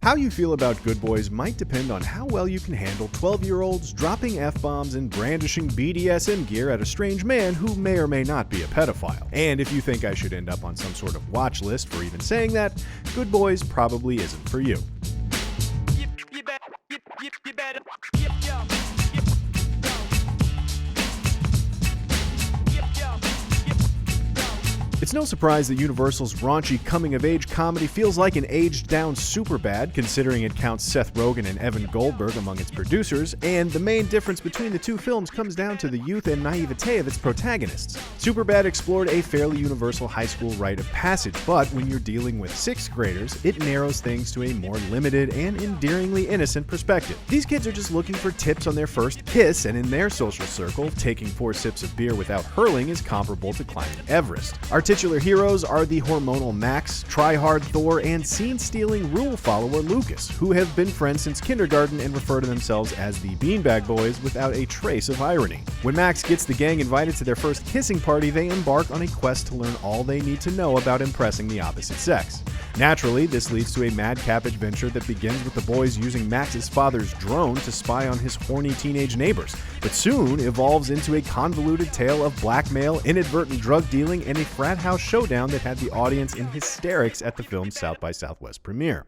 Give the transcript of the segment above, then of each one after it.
How you feel about Good Boys might depend on how well you can handle 12-year-olds dropping F-bombs and brandishing BDSM gear at a strange man who may or may not be a pedophile. And if you think I should end up on some sort of watch list for even saying that, Good Boys probably isn't for you. It's no surprise that Universal's raunchy coming-of-age comedy feels like an aged-down Superbad, considering it counts Seth Rogen and Evan Goldberg among its producers, and the main difference between the two films comes down to the youth and naivete of its protagonists. Superbad explored a fairly universal high school rite of passage, but when you're dealing with 6th graders, it narrows things to a more limited and endearingly innocent perspective. These kids are just looking for tips on their first kiss, and in their social circle, taking 4 sips of beer without hurling is comparable to climbing Everest. Our titular heroes are the hormonal Max, try-hard Thor, and scene-stealing rule follower Lucas, who have been friends since kindergarten and refer to themselves as the Beanbag Boys without a trace of irony. When Max gets the gang invited to their first kissing party, they embark on a quest to learn all they need to know about impressing the opposite sex. Naturally, this leads to a madcap adventure that begins with the boys using Max's father's drone to spy on his horny teenage neighbors, but soon evolves into a convoluted tale of blackmail, inadvertent drug dealing, and a frat house showdown that had the audience in hysterics at the film's South by Southwest premiere.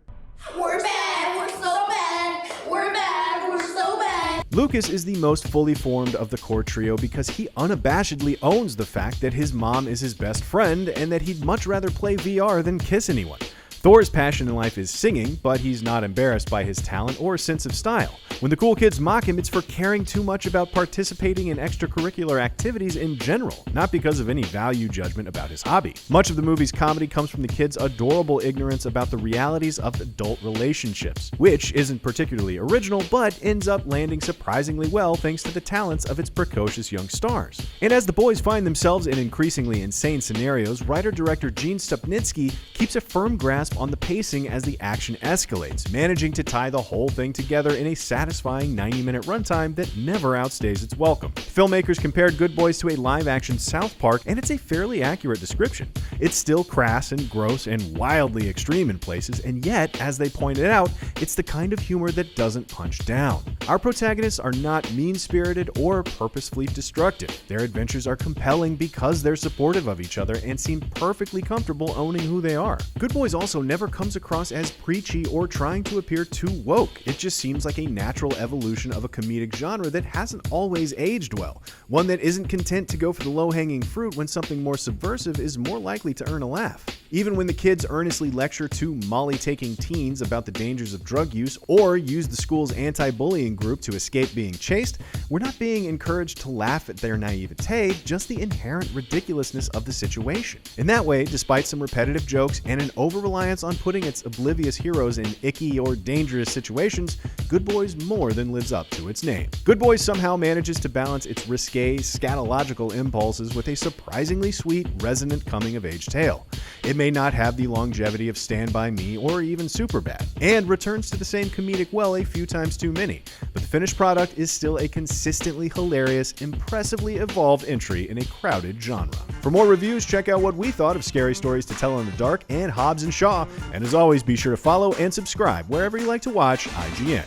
We're bad, we're so bad, we're bad, we're so bad. Lucas is the most fully formed of the core trio because he unabashedly owns the fact that his mom is his best friend and that he'd much rather play VR than kiss anyone. Thor's passion in life is singing, but he's not embarrassed by his talent or sense of style. When the cool kids mock him, it's for caring too much about participating in extracurricular activities in general, not because of any value judgment about his hobby. Much of the movie's comedy comes from the kids' adorable ignorance about the realities of adult relationships, which isn't particularly original, but ends up landing surprisingly well thanks to the talents of its precocious young stars. And as the boys find themselves in increasingly insane scenarios, writer-director Gene Stupnitsky keeps a firm grasp on the pacing as the action escalates, managing to tie the whole thing together in a satisfying 90-minute runtime that never outstays its welcome. Filmmakers compared Good Boys to a live-action South Park, and it's a fairly accurate description. It's still crass and gross and wildly extreme in places, and yet, as they pointed out, it's the kind of humor that doesn't punch down. Our protagonists are not mean-spirited or purposefully destructive. Their adventures are compelling because they're supportive of each other and seem perfectly comfortable owning who they are. Good Boys also never comes across as preachy or trying to appear too woke. It just seems like a natural evolution of a comedic genre that hasn't always aged well, one that isn't content to go for the low-hanging fruit when something more subversive is more likely to earn a laugh. Even when the kids earnestly lecture to Molly-taking teens about the dangers of drug use or use the school's anti-bullying group to escape being chased, we're not being encouraged to laugh at their naivete, just the inherent ridiculousness of the situation. In that way, despite some repetitive jokes and an over-reliance on putting its oblivious heroes in icky or dangerous situations, Good Boys more than lives up to its name. Good Boys somehow manages to balance its risqué, scatological impulses with a surprisingly sweet, resonant coming-of-age tale. It may not have the longevity of Stand By Me or even Superbad, and returns to the same comedic well a few times too many, but the finished product is still a consistently hilarious, impressively evolved entry in a crowded genre. For more reviews, check out what we thought of Scary Stories to Tell in the Dark and Hobbs and Shaw, and as always, be sure to follow and subscribe wherever you like to watch IGN.